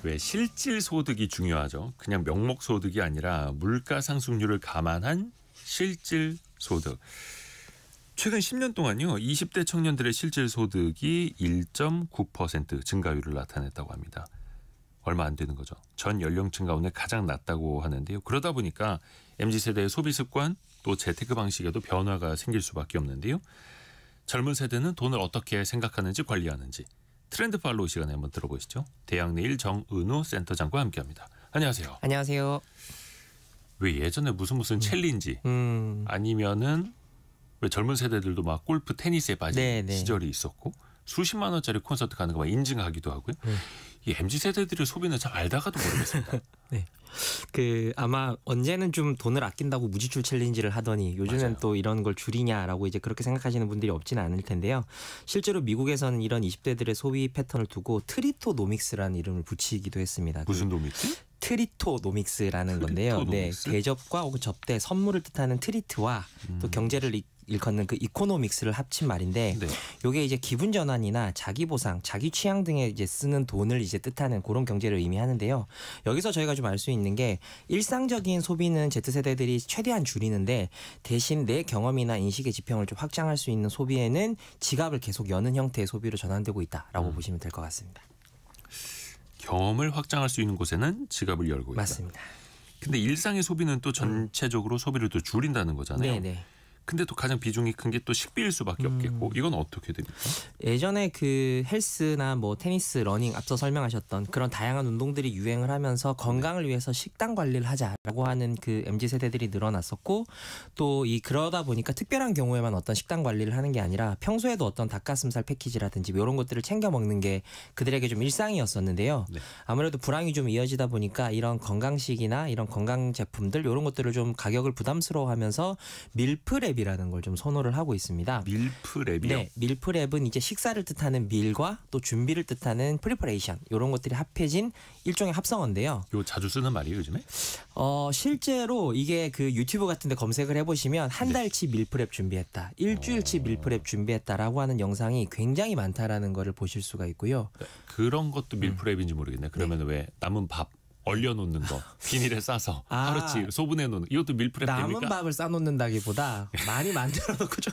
왜 실질 소득이 중요하죠. 그냥 명목 소득이 아니라 물가 상승률을 감안한 실질 소득. 최근 10년 동안요. 20대 청년들의 실질 소득이 1.9% 증가율을 나타냈다고 합니다. 얼마 안 되는 거죠. 전 연령층 가운데 가장 낮다고 하는데요. 그러다 보니까 MZ세대의 소비 습관 또 재테크 방식에도 변화가 생길 수밖에 없는데요. 젊은 세대는 돈을 어떻게 생각하는지 관리하는지 트렌드 팔로우 시간에 한번 들어보시죠. 대학내일 정은우 센터장과 함께합니다. 안녕하세요. 안녕하세요. 왜 예전에 무슨 챌린지 아니면은 왜 젊은 세대들도 막 골프 테니스에 빠진 네네. 시절이 있었고 수십만 원짜리 콘서트 가는 거 막 인증하기도 하고요. 이 MZ 세대들의 소비는 잘 알다가도 모르겠습니다. 네. 아마 언제는 좀 돈을 아낀다고 무지출 챌린지를 하더니 요즘엔 맞아요. 또 이런 걸 줄이냐라고 이제 그렇게 생각하시는 분들이 없지는 않을 텐데요. 실제로 미국에서는 이런 20대들의 소비 패턴을 두고 트리토노믹스라는 이름을 붙이기도 했습니다. 무슨 놈이지? 트리토노믹스라는 건데요. 네, 트리토노믹스? 대접과 혹은 접대, 선물을 뜻하는 트리트와 또 경제를 일컫는 그 이코노믹스를 합친 말인데, 네. 요게 이제 기분 전환이나 자기 보상, 자기 취향 등에 이제 쓰는 돈을 이제 뜻하는 그런 경제를 의미하는데요. 여기서 저희가 좀 알 수 있는 게 일상적인 소비는 Z세대들이 최대한 줄이는데 대신 내 경험이나 인식의 지평을 좀 확장할 수 있는 소비에는 지갑을 계속 여는 형태의 소비로 전환되고 있다라고 보시면 될 것 같습니다. 경험을 확장할 수 있는 곳에는 지갑을 열고 있다. 맞습니다. 근데 일상의 소비는 또 전체적으로 소비를 또 줄인다는 거잖아요. 네네. 근데 또 가장 비중이 큰 게 또 식비일 수밖에 없겠고 이건 어떻게 됩니까? 예전에 그 헬스나 뭐 테니스, 러닝 앞서 설명하셨던 그런 다양한 운동들이 유행을 하면서 건강을 위해서 식단 관리를 하자라고 하는 그 MZ 세대들이 늘어났었고 또 그러다 보니까 특별한 경우에만 어떤 식단 관리를 하는 게 아니라 평소에도 어떤 닭가슴살 패키지라든지 이런 것들을 챙겨 먹는 게 그들에게 좀 일상이었었는데요. 네. 아무래도 불황이 좀 이어지다 보니까 이런 건강식이나 이런 건강 제품들 이런 것들을 좀 가격을 부담스러워하면서 밀프랩이라는 걸 좀 선호를 하고 있습니다. 밀프랩이요? 네, 밀프랩은 이제 식사를 뜻하는 밀과 또 준비를 뜻하는 프리퍼레이션 이런 것들이 합해진 일종의 합성어인데요. 이거 자주 쓰는 말이에요 요즘에? 실제로 이게 그 유튜브 같은 데 검색을 해보시면 한 달치 밀프랩 준비했다, 일주일치 밀프랩 준비했다라고 하는 영상이 굉장히 많다라는 거를 보실 수가 있고요. 그런 것도 밀프랩인지 모르겠네. 그러면 왜 남은 밥 얼려놓는 거 비닐에 싸서 하루치 소분해 놓는 이것도 밀프랩 남은 됩니까? 밥을 싸놓는다기보다 많이 만들어 놓고 좀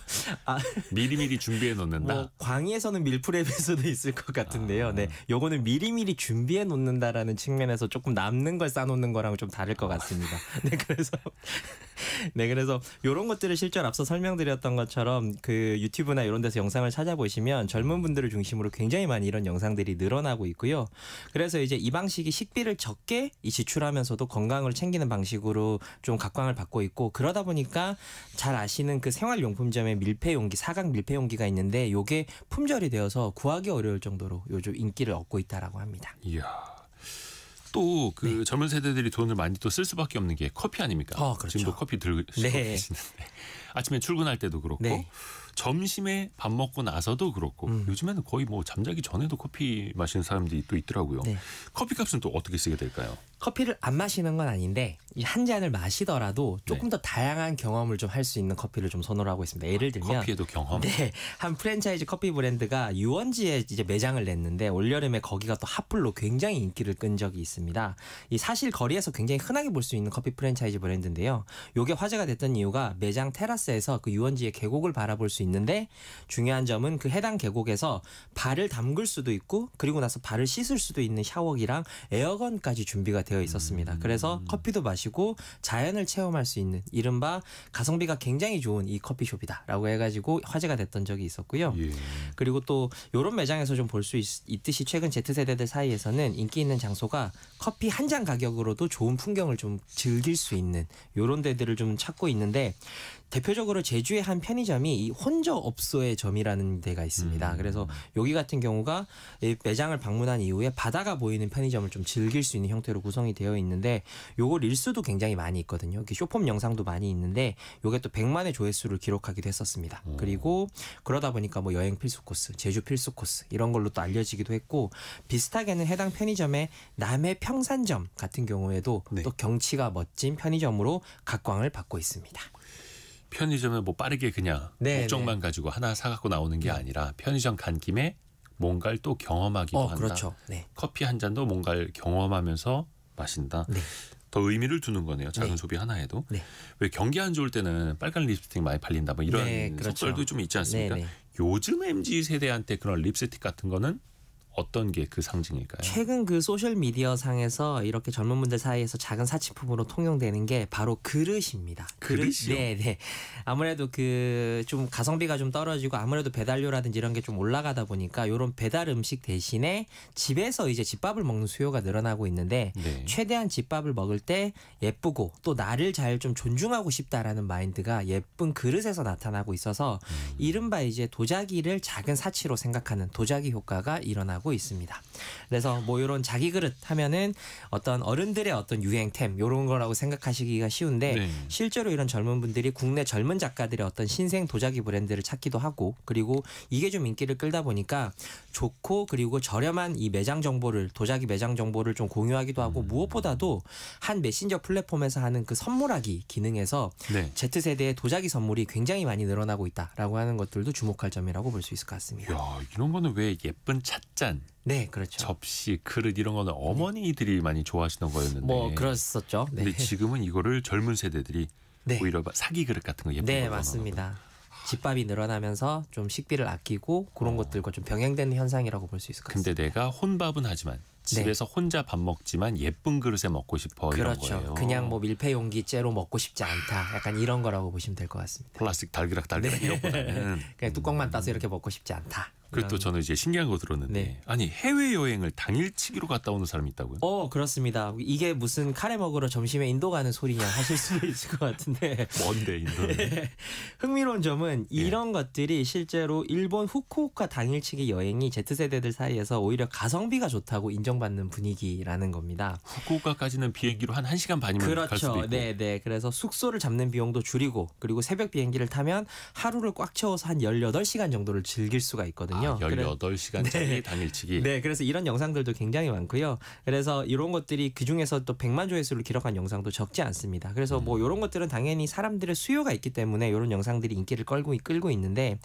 미리미리 준비해 놓는다. 뭐 광희에서는 밀프랩일 수도 있을 것 같은데요. 네, 요거는 미리미리 준비해 놓는다라는 측면에서 조금 남는 걸 싸놓는 거랑 좀 다를 것 같습니다. 그래서 요런 것들을 실제로 앞서 설명드렸던 것처럼 그 유튜브나 이런 데서 영상을 찾아보시면 젊은 분들을 중심으로 굉장히 많이 이런 영상들이 늘어나고 있고요. 그래서 이제 이 방식이 식비를 적게 지출하면서도 건강을 챙기는 방식으로 좀 각광을 받고 있고, 그러다 보니까 잘 아시는 그 생활용품점에 밀폐용기, 사각 밀폐용기가 있는데 요게 품절이 되어서 구하기 어려울 정도로 요즘 인기를 얻고 있다라고 합니다. 이야. 또 그 젊은 세대들이 돈을 많이 또 쓸 수밖에 없는 게 커피 아닙니까? 그렇죠. 지금도 커피 들고 계시는데 아침에 출근할 때도 그렇고 네. 점심에 밥 먹고 나서도 그렇고 요즘에는 거의 뭐 잠자기 전에도 커피 마시는 사람들이 또 있더라고요. 네. 커피 값은 또 어떻게 쓰게 될까요? 커피를 안 마시는 건 아닌데 이 한 잔을 마시더라도 조금 네. 더 다양한 경험을 좀 할 수 있는 커피를 좀 선호를 하고 있습니다. 예를 들면 커피에도 경험? 네, 한 프랜차이즈 커피 브랜드가 유원지에 이제 매장을 냈는데 올여름에 거기가 또 핫플로 굉장히 인기를 끈 적이 있습니다. 이 사실 거리에서 굉장히 흔하게 볼 수 있는 커피 프랜차이즈 브랜드인데요. 요게 화제가 됐던 이유가 매장 테라스에서 그 유원지의 계곡을 바라볼 수 있는데 중요한 점은 그 해당 계곡에서 발을 담글 수도 있고 그리고 나서 발을 씻을 수도 있는 샤워기랑 에어건까지 준비가 되어 있었습니다. 그래서 커피도 마시고 자연을 체험할 수 있는 이른바 가성비가 굉장히 좋은 이 커피숍이다라고 해가지고 화제가 됐던 적이 있었고요. 예. 그리고 또 이런 매장에서 좀 볼 수 있듯이 최근 Z세대들 사이에서는 인기 있는 장소가 커피 한 잔 가격으로도 좋은 풍경을 좀 즐길 수 있는 이런 데들을 좀 찾고 있는데 대표적으로 제주의 한 편의점이 이 혼저업소의 점이라는 데가 있습니다. 그래서 여기 같은 경우가 이 매장을 방문한 이후에 바다가 보이는 편의점을 좀 즐길 수 있는 형태로 구성이 되어 있는데 요거 릴스도 굉장히 많이 있거든요. 이렇게 쇼폼 영상도 많이 있는데 요게 또 100만의 조회수를 기록하기도 했었습니다. 그리고 그러다 보니까 뭐 여행 필수 코스, 제주 필수 코스 이런 걸로 또 알려지기도 했고 비슷하게는 해당 편의점의 남해 평산점 같은 경우에도 네. 또 경치가 멋진 편의점으로 각광을 받고 있습니다. 편의점에 뭐 빠르게 그냥 네, 목적만 가지고 하나 사갖고 나오는 게 아니라 편의점 간 김에 뭔가를 또 경험하기도 한다. 그렇죠. 네. 커피 한 잔도 뭔가를 경험하면서 마신다. 네. 더 의미를 두는 거네요. 작은 네. 소비 하나에도. 네. 왜 경기 안 좋을 때는 빨간 립스틱 많이 팔린다. 뭐 이런 네, 그렇죠. 속설도 좀 있지 않습니까? 네, 네. 요즘 MZ 세대한테 그런 립스틱 같은 거는 어떤 게 그 상징일까요? 최근 그 소셜 미디어 상에서 이렇게 젊은 분들 사이에서 작은 사치품으로 통용되는 게 바로 그릇입니다. 그릇이요? 네, 네. 아무래도 그 좀 가성비가 좀 떨어지고 아무래도 배달료라든지 이런 게 좀 올라가다 보니까 이런 배달 음식 대신에 집에서 이제 집밥을 먹는 수요가 늘어나고 있는데 네. 최대한 집밥을 먹을 때 예쁘고 또 나를 잘 좀 존중하고 싶다라는 마인드가 예쁜 그릇에서 나타나고 있어서 이른바 이제 도자기를 작은 사치로 생각하는 도자기 효과가 일어나고 있습니다. 그래서 뭐 이런 자기 그릇 하면은 어떤 어른들의 어떤 유행템 이런 거라고 생각하시기가 쉬운데 네. 실제로 이런 젊은 분들이 국내 젊은 작가들의 어떤 신생 도자기 브랜드를 찾기도 하고 그리고 이게 좀 인기를 끌다 보니까 좋고 그리고 저렴한 이 매장 정보를 도자기 매장 정보를 좀 공유하기도 하고 무엇보다도 한 메신저 플랫폼에서 하는 그 선물하기 기능에서 네. Z세대의 도자기 선물이 굉장히 많이 늘어나고 있다라고 하는 것들도 주목할 점이라고 볼 수 있을 것 같습니다. 야, 이런 거는 왜 예쁜 찻잔, 네, 그렇죠. 접시, 그릇 이런 거는 어머니들이 많이 좋아하시는 거였는데. 뭐 그랬었죠. 네. 근데 지금은 이거를 젊은 세대들이 네. 오히려 사기 그릇 같은 거 예쁜 네, 거 맞습니다. 집밥이 늘어나면서 좀 식비를 아끼고 그런 것들과 좀 병행되는 현상이라고 볼 수 있을 것 근데 같습니다. 내가 혼밥은 하지만 집에서 혼자 밥 먹지만 예쁜 그릇에 먹고 싶어 이런 그렇죠. 거예요. 그냥 뭐 밀폐 용기째로 먹고 싶지 않다. 약간 이런 거라고 보시면 될 것 같습니다. 플라스틱 달그락 이것보다는 그냥 뚜껑만 따서 이렇게 먹고 싶지 않다. 그리고 또 이런. 저는 이제 신기한 거 들었는데 네. 아니 해외 여행을 당일치기로 갔다 오는 사람이 있다고요? 그렇습니다. 이게 무슨 카레 먹으러 점심에 인도 가는 소리냐 하실 수도 있을 것 같은데 뭔데 인도는? 흥미로운 점은 이런 것들이 실제로 일본 후쿠오카 당일치기 여행이 Z세대들 사이에서 오히려 가성비가 좋다고 인정받는 분위기라는 겁니다. 후쿠오카까지는 비행기로 한 1시간 반이면 갈 수도 그렇죠. 있고. 네, 네. 그래서 숙소를 잡는 비용도 줄이고 그리고 새벽 비행기를 타면 하루를 꽉 채워서 한 18시간 정도를 즐길 수가 있거든요. 18시간짜리 당일치기. 네, 그래서 이런 영상들도 굉장히 많고요. 그래서 이런 것들이 그중에서 또 100만 조회수를 기록한 영상도 적지 않습니다. 그래서 뭐 이런 것들은 당연히 사람들의 수요가 있기 때문에 이런 영상들이 인기를 끌고 있는데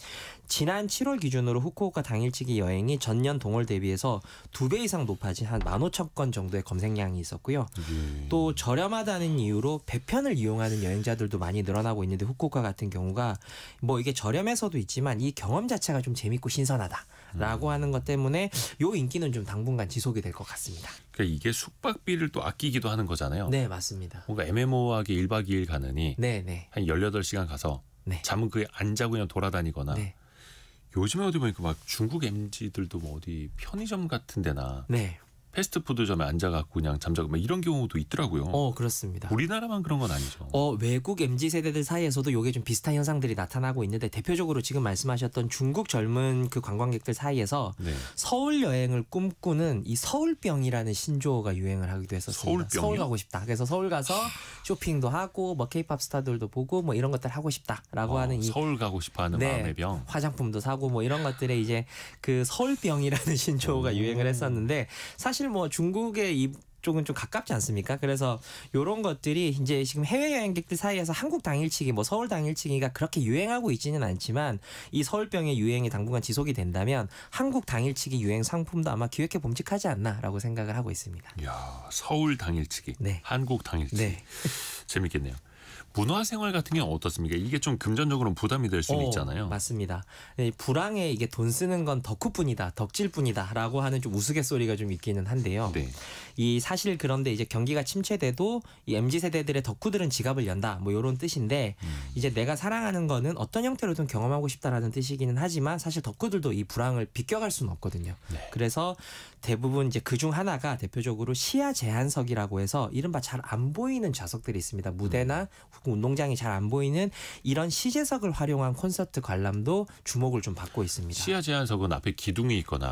지난 7월 기준으로 후쿠오카 당일치기 여행이 전년 동월 대비해서 2배 이상 높아진 한 15,000건 정도의 검색량이 있었고요. 또 저렴하다는 이유로 배편을 이용하는 여행자들도 많이 늘어나고 있는데 후쿠오카 같은 경우가 뭐 이게 저렴해서도 있지만 이 경험 자체가 좀 재밌고 신선하다라고 하는 것 때문에 요 인기는 좀 당분간 지속이 될 것 같습니다. 그러니까 이게 숙박비를 또 아끼기도 하는 거잖아요. 네, 맞습니다. 뭔가 애매모호하게 1박 2일 가느니 네, 네. 한 18시간 가서 네. 잠은 그게 안 자고 그냥 돌아다니거나 네. 요즘에 어디 보니까 막 중국 MZ들도 뭐 어디 편의점 같은 데나 네. 패스트푸드점에 앉아갖고 그냥 잠자고 막 이런 경우도 있더라고요. 그렇습니다. 우리나라만 그런 건 아니죠. 외국 MZ 세대들 사이에서도 요게 좀 비슷한 현상들이 나타나고 있는데 대표적으로 지금 말씀하셨던 중국 젊은 그 관광객들 사이에서 네. 서울 여행을 꿈꾸는 이 서울병이라는 신조어가 유행을 하기도 했었습니다. 서울병이요? 서울 가고 싶다. 그래서 서울 가서 쇼핑도 하고 뭐 케이팝 스타들도 보고 뭐 이런 것들 하고 싶다라고 하는 이 서울 가고 싶어하는 마음의 병. 화장품도 사고 뭐 이런 것들에 이제 그 서울병이라는 신조어가 유행을 했었는데 사실 뭐 중국의 이 쪽은 좀 가깝지 않습니까? 그래서 이런 것들이 이제 지금 해외 여행객들 사이에서 한국 당일치기, 뭐 서울 당일치기가 그렇게 유행하고 있지는 않지만 이 서울병의 유행이 당분간 지속이 된다면 한국 당일치기 유행 상품도 아마 기획해 봄직하지 않나라고 생각을 하고 있습니다. 이야, 서울 당일치기, 네. 한국 당일치기. 네. 재밌겠네요. 문화생활 같은 경우는 어떻습니까? 이게 좀 금전적으로는 부담이 될 수는 있잖아요. 맞습니다. 불황에 이게 돈 쓰는 건 덕후뿐이다, 덕질뿐이다라고 하는 좀 우스갯소리가 좀 있기는 한데요. 네. 이 사실 그런데 이제 경기가 침체돼도 이 MZ 세대들의 덕후들은 지갑을 연다, 뭐 이런 뜻인데 이제 내가 사랑하는 거는 어떤 형태로든 경험하고 싶다라는 뜻이기는 하지만 사실 덕후들도 이 불황을 비껴갈 수는 없거든요. 네. 그래서 대부분 이제 그중 하나가 대표적으로 시야 제한석이라고 해서 이른바 잘 안 보이는 좌석들이 있습니다. 무대나 운동장이 잘 안 보이는 이런 시제석을 활용한 콘서트 관람도 주목을 좀 받고 있습니다. 시야 제한석은 앞에 기둥이 있거나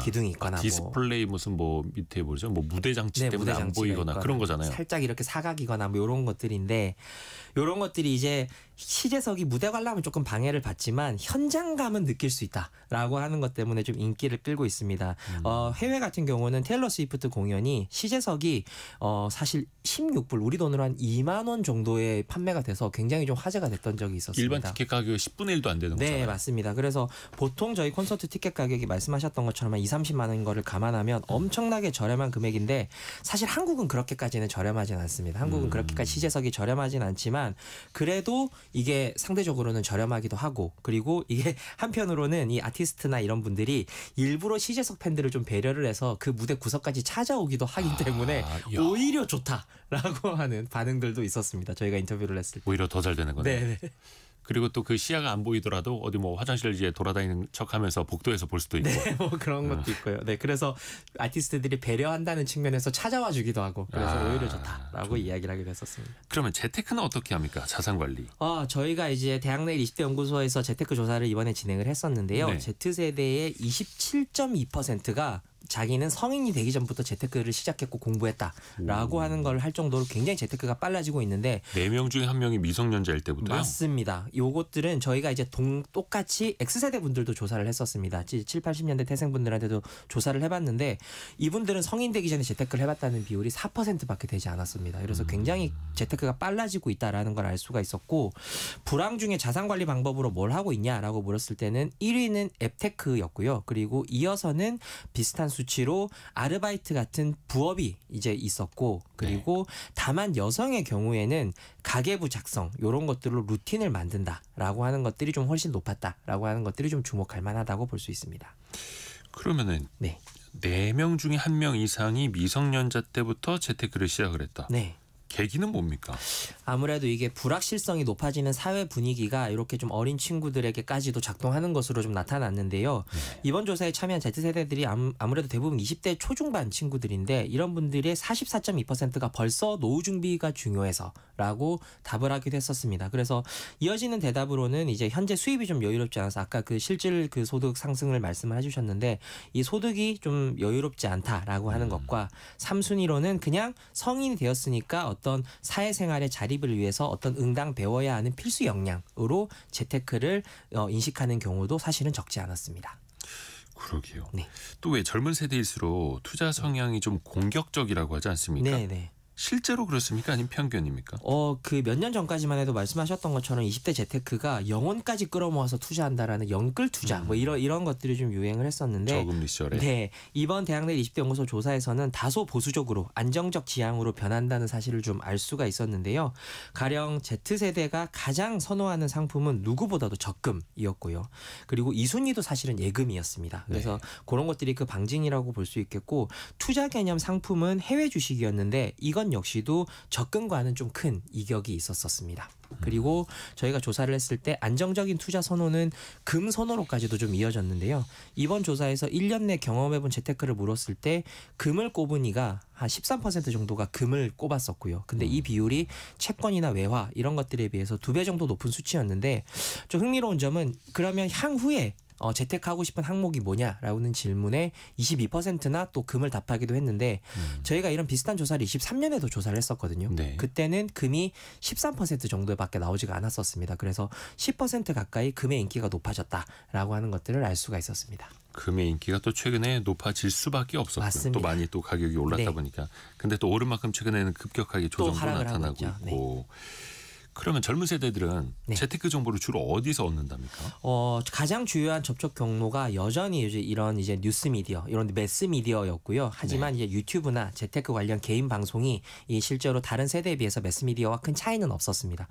디스플레이 무슨 뭐 밑에 뭐죠? 뭐 무대 장치 때문에 안 보이거나 그런 거잖아요. 살짝 이렇게 사각이거나 뭐 이런 것들인데 이런 것들이 이제 시제석이 무대 관람은 조금 방해를 받지만 현장감은 느낄 수 있다라고 하는 것 때문에 좀 인기를 끌고 있습니다. 해외 같은 경우는 테일러 스위프트 공연이 시제석이 사실 16불 우리 돈으로 한 2만 원 정도에 판매가 관련해서 굉장히 좀 화제가 됐던 적이 있었습니다. 일반 티켓 가격의 10분의 1도 안 되는 거잖아요. 네, 맞습니다. 그래서 보통 저희 콘서트 티켓 가격이 말씀하셨던 것처럼 한 2, 30만 원인 거를 감안하면 엄청나게 저렴한 금액인데 사실 한국은 그렇게까지는 저렴하진 않습니다. 한국은 그렇게까지 시제석이 저렴하진 않지만 그래도 이게 상대적으로는 저렴하기도 하고 그리고 이게 한편으로는 이 아티스트나 이런 분들이 일부러 시제석 팬들을 좀 배려를 해서 그 무대 구석까지 찾아오기도 하기 때문에 야. 오히려 좋다라고 하는 반응들도 있었습니다. 저희가 인터뷰를 했을 때. 오히려 더 잘 되는 거네요. 네. 그리고 또 그 시야가 안 보이더라도 어디 뭐 화장실 이제 돌아다니는 척하면서 복도에서 볼 수도 있고. 네, 뭐 그런 것도 있고요. 네, 그래서 아티스트들이 배려한다는 측면에서 찾아와 주기도 하고 그래서 오히려 좋다라고 이야기를 하기도 했었습니다. 그러면 재테크는 어떻게 합니까? 자산 관리. 저희가 이제 대학내일 20대 연구소에서 재테크 조사를 이번에 진행을 했었는데요. 네. Z세대의 27.2%가 자기는 성인이 되기 전부터 재테크를 시작했고 공부했다라고 하는 걸 할 정도로 굉장히 재테크가 빨라지고 있는데 4명 중에 1명이 미성년자일 때부터요? 맞습니다. 요것들은 저희가 이제 똑같이 X세대 분들도 조사를 했었습니다. 7, 80년대 태생분들한테도 조사를 해봤는데 이분들은 성인 되기 전에 재테크를 해봤다는 비율이 4%밖에 되지 않았습니다. 그래서 굉장히 재테크가 빨라지고 있다라는 걸 알 수가 있었고 불황 중에 자산관리 방법으로 뭘 하고 있냐라고 물었을 때는 1위는 앱테크였고요. 그리고 이어서는 비슷한 수치로 아르바이트 같은 부업이 이제 있었고 그리고 다만 여성의 경우에는 가계부 작성 이런 것들로 루틴을 만든다라고 하는 것들이 좀 훨씬 높았다라고 하는 것들이 좀 주목할 만하다고 볼 수 있습니다. 그러면은 네. 4명 중에 1명 이상이 미성년자 때부터 재테크를 시작을 했다. 네. 계기는 뭡니까? 아무래도 이게 불확실성이 높아지는 사회 분위기가 이렇게 좀 어린 친구들에게까지도 작동하는 것으로 좀 나타났는데요. 이번 조사에 참여한 Z세대들이 아무래도 대부분 20대 초중반 친구들인데 이런 분들의 44.2%가 벌써 노후 준비가 중요해서라고 답을 하기도 했었습니다. 그래서 이어지는 대답으로는 이제 현재 수입이 좀 여유롭지 않아서 아까 그 실질 그 소득 상승을 말씀을 해주셨는데 이 소득이 좀 여유롭지 않다라고 하는 것과 3순위로는 그냥 성인이 되었으니까 어떤 사회생활의 자립을 위해서 어떤 응당 배워야 하는 필수 역량으로 재테크를 인식하는 경우도 사실은 적지 않았습니다. 그러게요. 네. 또 왜 젊은 세대일수록 투자 성향이 좀 공격적이라고 하지 않습니까? 네. 실제로 그렇습니까? 아니면 편견입니까? 그 몇 년 전까지만 해도 말씀하셨던 것처럼 20대 재테크가 영혼까지 끌어모아서 투자한다라는 영끌 투자 뭐 이런 것들이 좀 유행을 했었는데 저금리 시절에. 네. 이번 대학내 20대 연구소 조사에서는 다소 보수적으로 안정적 지향으로 변한다는 사실을 좀 알 수가 있었는데요. 가령 Z세대가 가장 선호하는 상품은 누구보다도 적금이었고요. 그리고 2순위도 사실은 예금이었습니다. 그래서 그런 것들이 그 방증이라고 볼 수 있겠고 투자 개념 상품은 해외 주식이었는데 이건 역시도 적금과는 좀 큰 이격이 있었습니다. 그리고 저희가 조사를 했을 때 안정적인 투자 선호는 금 선호로까지도 좀 이어졌는데요. 이번 조사에서 1년 내 경험해본 재테크를 물었을 때 금을 꼽은 이가 한 13% 정도가 금을 꼽았었고요. 근데 이 비율이 채권이나 외화 이런 것들에 비해서 2배 정도 높은 수치였는데 좀 흥미로운 점은 그러면 향후에 재테크하고 싶은 항목이 뭐냐라는 질문에 22%나 또 금을 답하기도 했는데 저희가 이런 비슷한 조사를 23년에도 조사를 했었거든요. 네. 그때는 금이 13% 정도밖에 나오지가 않았었습니다. 그래서 10% 가까이 금의 인기가 높아졌다라고 하는 것들을 알 수가 있었습니다. 금의 인기가 또 최근에 높아질 수밖에 없었고요. 맞습니다. 또 많이 또 가격이 올랐다 네. 보니까. 근데 또 오른 만큼 최근에는 급격하게 또 조정도 하락을 하고 나타나고 있죠. 있고. 그러면 젊은 세대들은 네. 재테크 정보를 주로 어디서 얻는답니까? 가장 주요한 접촉 경로가 여전히 이런 뉴스 미디어, 이런 매스 미디어였고요. 하지만 이제 유튜브나 재테크 관련 개인 방송이 실제로 다른 세대에 비해서 매스 미디어와 큰 차이는 없었습니다.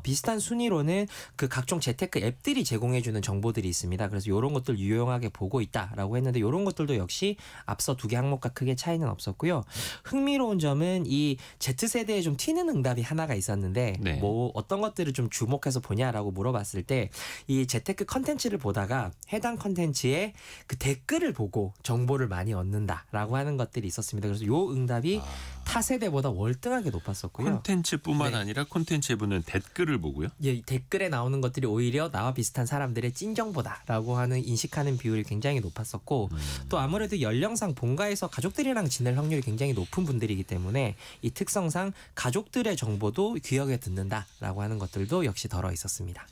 비슷한 순위로는 그 각종 재테크 앱들이 제공해주는 정보들이 있습니다. 그래서 이런 것들 유용하게 보고 있다라고 했는데 이런 것들도 역시 앞서 두 개 항목과 크게 차이는 없었고요. 흥미로운 점은 이 Z세대에 좀 튀는 응답이 하나가 있었는데 네. 어떤 것들을 좀 주목해서 보냐라고 물어봤을 때 이 재테크 컨텐츠를 보다가 해당 컨텐츠의 그 댓글을 보고 정보를 많이 얻는다라고 하는 것들이 있었습니다. 그래서 요 응답이 타 세대보다 월등하게 높았었고요. 콘텐츠뿐만 네. 아니라 콘텐츠에 붙는 댓글을 보고요. 이 댓글에 나오는 것들이 오히려 나와 비슷한 사람들의 찐정보다라고 하는 인식하는 비율이 굉장히 높았었고 또 아무래도 연령상 본가에서 가족들이랑 지낼 확률이 굉장히 높은 분들이기 때문에 이 특성상 가족들의 정보도 귀하게 듣는다라고 하는 것들도 역시 덜어 있었습니다.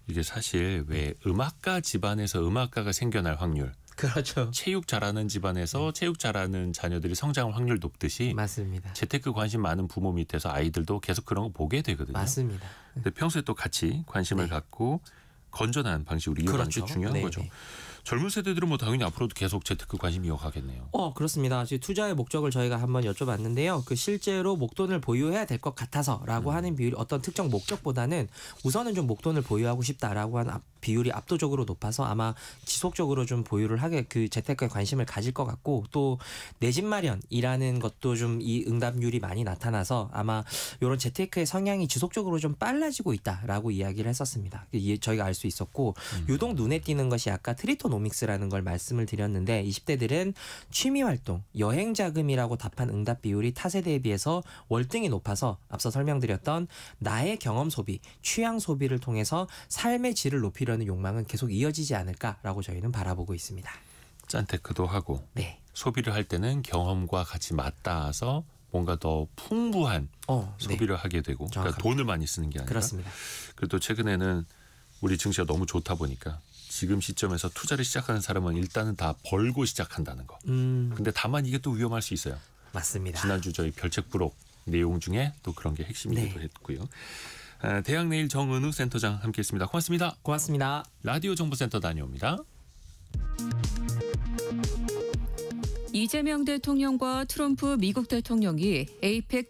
이게 사실 왜 음악가 집안에서 음악가가 생겨날 확률 그렇죠. 체육 잘하는 집안에서 체육 잘하는 자녀들이 성장 확률 높듯이 맞습니다. 재테크 관심 많은 부모 밑에서 아이들도 계속 그런 거 보게 되거든요. 맞습니다. 근데 평소에 또 같이 관심을 네. 갖고 건전한 방식으로 이어가는 그렇죠. 게 중요한 네, 거죠. 네. 젊은 세대들은 뭐 당연히 앞으로도 계속 재테크 관심 이어가겠네요. 그렇습니다. 지금 투자의 목적을 저희가 한번 여쭤봤는데요. 그 실제로 목돈을 보유해야 될 것 같아서라고 하는 비율이 어떤 특정 목적보다는 우선은 좀 목돈을 보유하고 싶다라고 하는 비율이 압도적으로 높아서 아마 지속적으로 좀 보유를 하게 그 재테크에 관심을 가질 것 같고 또 내 집 마련이라는 것도 좀 이 응답률이 많이 나타나서 아마 이런 재테크의 성향이 지속적으로 좀 빨라지고 있다라고 이야기를 했었습니다. 저희가 알 수 있었고 유독 눈에 띄는 것이 아까 트리토노믹스라는 걸 말씀을 드렸는데 20대들은 취미 활동, 여행 자금이라고 답한 응답 비율이 타 세대에 비해서 월등히 높아서 앞서 설명드렸던 나의 경험 소비, 취향 소비를 통해서 삶의 질을 높이려는 욕망은 계속 이어지지 않을까라고 저희는 바라보고 있습니다. 짠테크도 하고 네. 소비를 할 때는 경험과 같이 맞닿아서 뭔가 더 풍부한 소비를 하게 되고 그러니까 돈을 많이 쓰는 게 아니라 그렇습니다. 그리고 또 최근에는 우리 증시가 너무 좋다 보니까 지금 시점에서 투자를 시작하는 사람은 일단은 다 벌고 시작한다는 거. 근데 다만 이게 또 위험할 수 있어요. 맞습니다. 지난주 저희 별책부록 내용 중에 또 그런 게 핵심이기도 했고요. 대학내일 정은우 센터장 함께했습니다. 고맙습니다. 고맙습니다. 라디오 정보센터 다녀옵니다. 이재명 대통령과 트럼프 미국 대통령이 에이펙